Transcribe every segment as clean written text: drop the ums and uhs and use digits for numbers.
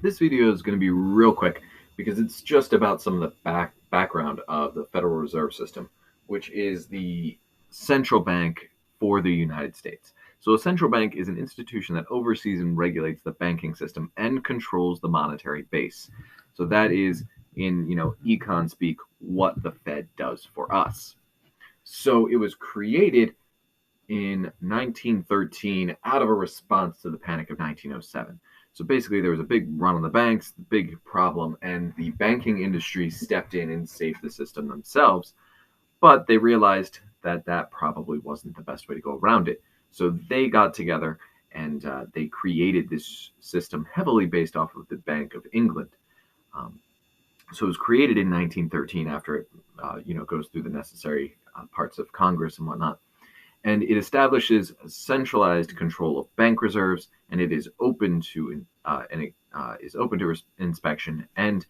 This video is going to be real quick because it's just about some of the background of the Federal Reserve System, which is the central bank for the United States. So a central bank is an institution that oversees and regulates the banking system and controls the monetary base. So that is in, econ speak, what the Fed does for us. So it was created in 1913 out of a response to the Panic of 1907. So basically, there was a big run on the banks, big problem, and the banking industry stepped in and saved the system themselves. But they realized that that probably wasn't the best way to go around it. So they got together and they created this system heavily based off of the Bank of England. Um, so it was created in 1913 after it, goes through the necessary parts of Congress and whatnot, and it establishes centralized control of bank reserves, and it is open to inspection, and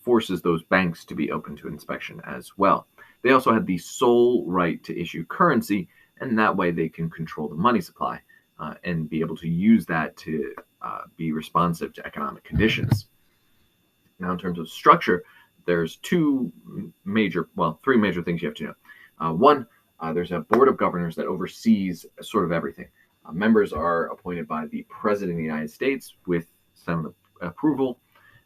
forces those banks to be open to inspection as well. They also had the sole right to issue currency, and that way they can control the money supply and be able to use that to be responsive to economic conditions. Now, in terms of structure, there's three major things you have to know. One, there's a board of governors that oversees sort of everything. Members are appointed by the President of the United States with Senate approval,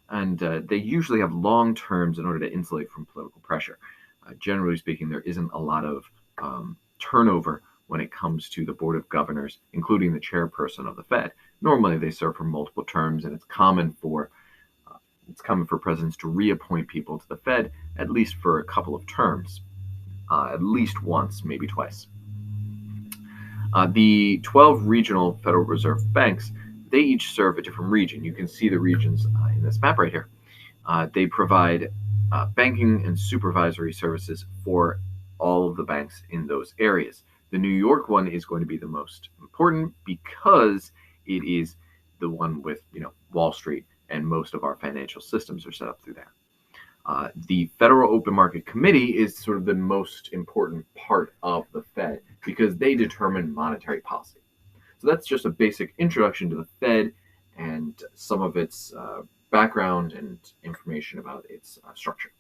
and they usually have long terms in order to insulate from political pressure. Generally speaking, there isn't a lot of turnover when it comes to the board of governors, including the chairperson of the Fed. Normally, they serve for multiple terms, and it's common for presidents to reappoint people to the Fed at least for a couple of terms. At least once, maybe twice. The 12 regional Federal Reserve banks, they each serve a different region. You can see the regions in this map right here. They provide banking and supervisory services for all of the banks in those areas. The New York one is going to be the most important because it is the one with, Wall Street, and most of our financial systems are set up through there. The Federal Open Market Committee is sort of the most important part of the Fed because they determine monetary policy. So that's just a basic introduction to the Fed and some of its background and information about its structure.